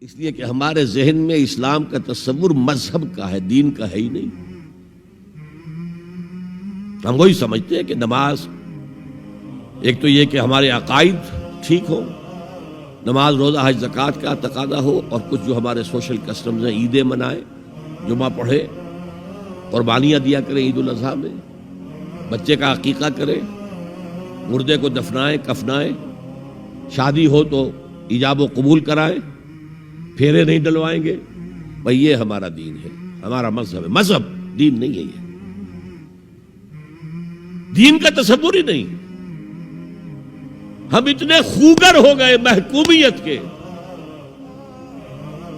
اس لیے کہ ہمارے ذہن میں اسلام کا تصور مذہب کا ہے، دین کا ہے ہی نہیں۔ ہم وہی سمجھتے ہیں کہ نماز، ایک تو یہ کہ ہمارے عقائد ٹھیک ہو، نماز روزہ حج زکوٰۃ کا تقاضا ہو، اور کچھ جو ہمارے سوشل کسٹمز ہیں، عیدیں منائیں، جمعہ پڑھے، قربانیاں دیا کریں عید الاضحیٰ میں، بچے کا عقیقہ کریں، مردے کو دفنائیں کفنائیں، شادی ہو تو ایجاب و قبول کرائیں، پھیرے نہیں ڈلوائیں گے۔ بھئی یہ ہمارا دین ہے، ہمارا مذہب ہے۔ مذہب دین نہیں ہے، یہ دین کا تصور ہی نہیں۔ ہم اتنے خوگر ہو گئے محکومیت کے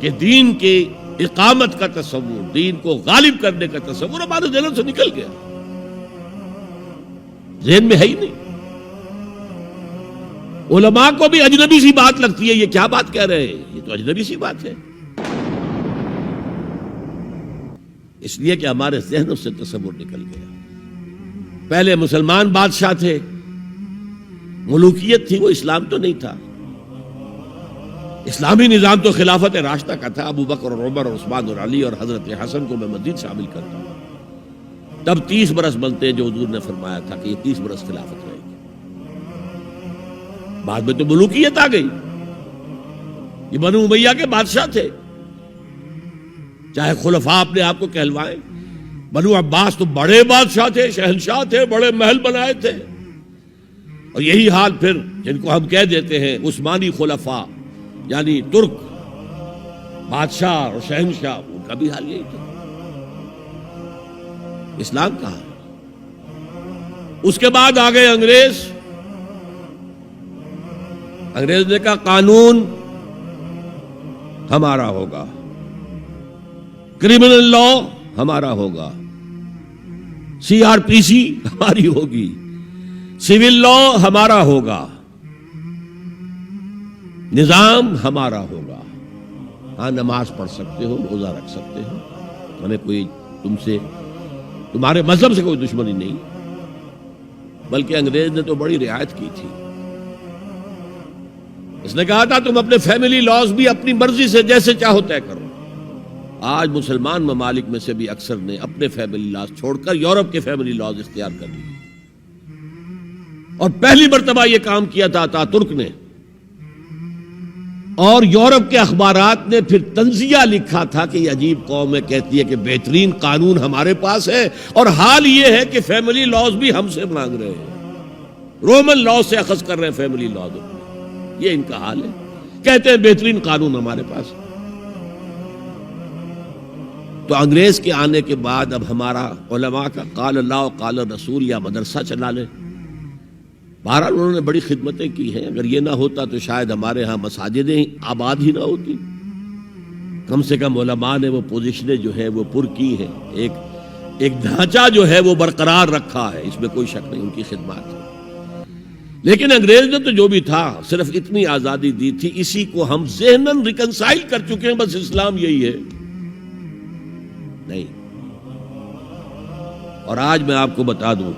کہ دین کی اقامت کا تصور، دین کو غالب کرنے کا تصور ہمارے ذہن سے نکل گیا، ذہن میں ہے ہی نہیں۔ علماء کو بھی اجنبی سی بات لگتی ہے، یہ کیا بات کہہ رہے ہیں، یہ تو اجنبی سی بات ہے، اس لیے کہ ہمارے ذہنوں سے تصور نکل گیا۔ پہلے مسلمان بادشاہ تھے، ملوکیت تھی، وہ اسلام تو نہیں تھا۔ اسلامی نظام تو خلافت راشدہ کا تھا، ابو بکر اور عمر اور عثمان اور علی اور حضرت حسن کو میں مزید شامل کرتا ہوں۔ تب 30 برس بنتے ہیں جو حضور نے فرمایا تھا کہ یہ 30 برس خلافت رہے گی۔ بعد میں تو ملوکیت آ گئی، یہ بنو امیہ کے بادشاہ تھے، چاہے خلفاء اپنے آپ کو کہلوائیں۔ بنو عباس تو بڑے بادشاہ تھے، شہنشاہ تھے، بڑے محل بنائے تھے، اور یہی حال پھر جن کو ہم کہہ دیتے ہیں عثمانی خلفاء، یعنی ترک بادشاہ اور شہنشاہ، ان کا بھی حال یہی تھا۔ اسلام کہاں ہے؟ اس کے بعد آ گئے انگریز۔ انگریز نے کہا قانون ہمارا ہوگا، کرمنل لا ہمارا ہوگا، CRPC ہماری ہوگی، سول لا ہمارا ہوگا، نظام ہمارا ہوگا۔ ہاں نماز پڑھ سکتے ہو، روزہ رکھ سکتے ہو، ہمیں کوئی تمہارے مذہب سے کوئی دشمنی نہیں، بلکہ انگریز نے تو بڑی رعایت کی تھی۔ اس نے کہا تھا تم اپنے فیملی لاز بھی اپنی مرضی سے جیسے چاہو طے کرو۔ آج مسلمان ممالک میں سے بھی اکثر نے اپنے فیملی لاز چھوڑ کر یورپ کے فیملی لاز اختیار کر لیے، اور پہلی مرتبہ یہ کام کیا تھا ترک نے، اور یورپ کے اخبارات نے پھر تنزیہ لکھا تھا کہ یہ عجیب قوم ہے، کہتی ہے کہ بہترین قانون ہمارے پاس ہے، اور حال یہ ہے کہ فیملی لاز بھی ہم سے مانگ رہے ہیں، رومن لاز سے اخذ کر رہے ہیں فیملی لاز، یہ ان کا حال ہے، کہتے ہیں بہترین قانون ہمارے پاس۔ تو انگریز کے آنے کے بعد اب ہمارا علماء کا قال اللہ و قال رسول یا مدرسہ چلا لے۔ بہرحال انہوں نے بڑی خدمتیں کی ہیں، اگر یہ نہ ہوتا تو شاید ہمارے ہاں مساجدیں آباد ہی نہ ہوتی۔ کم سے کم علماء نے وہ پوزیشنیں جو ہے وہ پر کی ہیں، ایک ڈھانچہ جو ہے وہ برقرار رکھا ہے، اس میں کوئی شک نہیں، ان کی خدمات ہے۔ لیکن انگریز نے تو جو بھی تھا صرف اتنی آزادی دی تھی، اسی کو ہم ذہناً ریکنسائل کر چکے ہیں، بس اسلام یہی ہے نہیں۔ اور آج میں آپ کو بتا دوں،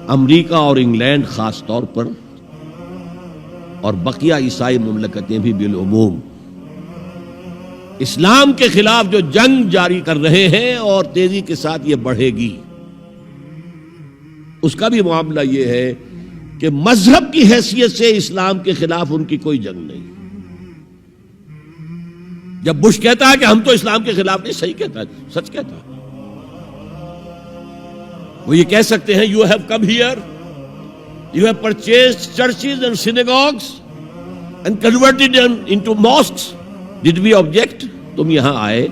امریکہ اور انگلینڈ خاص طور پر، اور بقیہ عیسائی مملکتیں بھی بالعموم، اسلام کے خلاف جو جنگ جاری کر رہے ہیں، اور تیزی کے ساتھ یہ بڑھے گی، اس کا بھی معاملہ یہ ہے کہ مذہب کی حیثیت سے اسلام کے خلاف ان کی کوئی جنگ نہیں۔ جب بش کہتا ہے کہ ہم تو اسلام کے خلاف نہیں، صحیح کہتا ہے، سچ کہتا ہے، وہ یہ کہہ سکتے ہیں you have come here, you have purchased churches and synagogues and converted into mosques, did we object? تم یہاں آئے،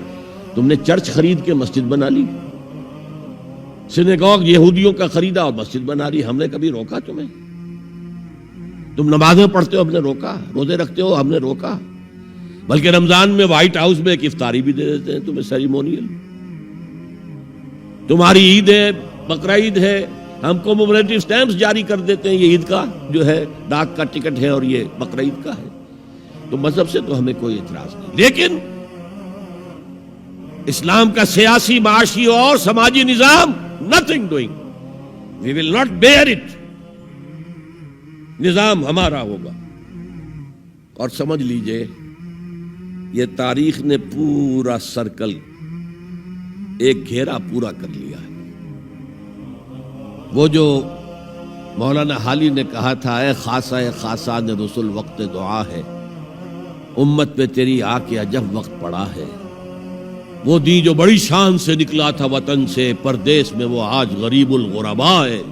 تم نے چرچ خرید کے مسجد بنا لی، سینیگاگ یہودیوں کا خریدا اور مسجد بنا لی، ہم نے کبھی روکا تمہیں؟ تم نمازیں پڑھتے ہو، ہم نے روکا؟ روزے رکھتے ہو، ہم نے روکا؟ بلکہ رمضان میں وائٹ ہاؤس میں ایک افطاری بھی دے دیتے ہیں تمہیں، سیریمونیل۔ تمہاری عید ہے، بقرعید ہے، ہم کومیموریٹو سٹیمپس جاری کر دیتے ہیں، یہ عید کا جو ہے ڈاک کا ٹکٹ ہے اور یہ بقرعید کا ہے۔ تو مذہب سے تو ہمیں کوئی اعتراض نہیں، لیکن اسلام کا سیاسی، معاشی اور سماجی نظام nothing doing, we will not bear it، نظام ہمارا ہوگا۔ اور سمجھ لیجئے یہ تاریخ نے پورا سرکل ایک گھیرا پورا کر لیا ہے۔ وہ جو مولانا حالی نے کہا تھا، اے خاصہ خاصان رسول وقت دعا ہے، امت پہ تیری آ کے عجب وقت پڑا ہے۔ وہ دین جو بڑی شان سے نکلا تھا وطن سے، پردیس میں وہ آج غریب الغرباء ہے۔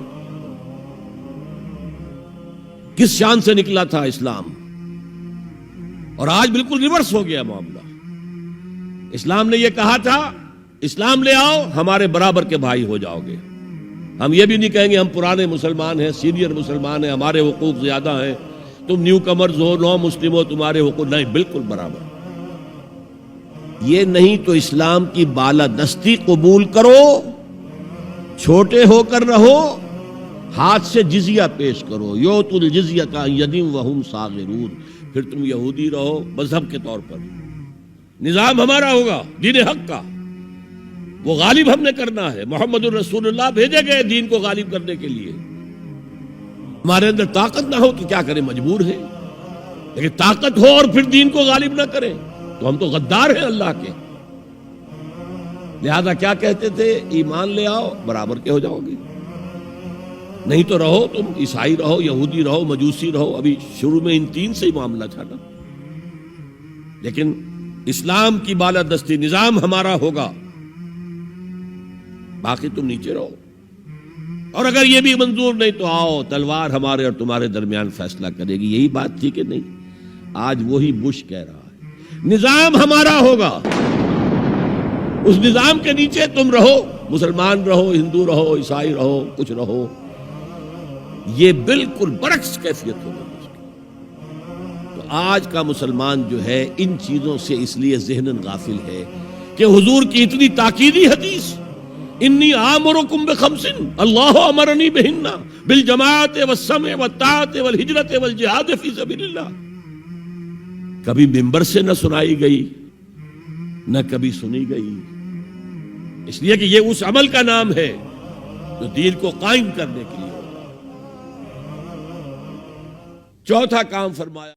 کس شان سے نکلا تھا اسلام، اور آج بالکل ریورس ہو گیا معاملہ۔ اسلام نے یہ کہا تھا اسلام لے آؤ، ہمارے برابر کے بھائی ہو جاؤ گے۔ ہم یہ بھی نہیں کہیں گے ہم پرانے مسلمان ہیں، سینئر مسلمان ہیں، ہمارے حقوق زیادہ ہیں، تم نیو کمرز ہو، نو مسلم ہو، تمہارے حقوق نہیں، بالکل برابر۔ یہ نہیں تو اسلام کی بالادستی قبول کرو، چھوٹے ہو کر رہو، ہاتھ سے جزیہ پیش کرو، یوت الجزیۃ عن ید وہم صاغرون، پھر تم یہودی رہو مذہب کے طور پر، نظام ہمارا ہوگا دین حق کا، وہ غالب ہم نے کرنا ہے۔ محمد الرسول اللہ بھیجے گئے دین کو غالب کرنے کے لیے۔ ہمارے اندر طاقت نہ ہو تو کیا کریں، مجبور ہیں، لیکن طاقت ہو اور پھر دین کو غالب نہ کریں تو ہم تو غدار ہیں اللہ کے۔ لہذا کیا کہتے تھے، ایمان لے آؤ برابر کے ہو جاؤ گے، نہیں تو رہو تم عیسائی رہو، یہودی رہو، مجوسی رہو۔ ابھی شروع میں ان تین سے ہی معاملہ تھا نا، لیکن اسلام کی بالادستی نظام ہمارا ہوگا، باقی تم نیچے رہو، اور اگر یہ بھی منظور نہیں تو آؤ تلوار ہمارے اور تمہارے درمیان فیصلہ کرے گی۔ یہی بات تھی کہ نہیں؟ آج وہی بش کہہ رہا ہے نظام ہمارا ہوگا، اس نظام کے نیچے تم رہو، مسلمان رہو، ہندو رہو، عیسائی رہو، کچھ رہو۔ یہ بالکل برعکس کیفیت ہوگی۔ تو آج کا مسلمان جو ہے ان چیزوں سے اس لیے ذہناً غافل ہے کہ حضور کی اتنی تاکیدی حدیث، انی آمرکم بخمس اللہ امرنی بہن بالجماعت والسمع والطاعت والہجرت والجہاد فی سبیل اللہ، کبھی ممبر سے نہ سنائی گئی، نہ کبھی سنی گئی، اس لیے کہ یہ اس عمل کا نام ہے جو دین کو قائم کرنے کے لیے ہوگا۔ چوتھا کام فرمایا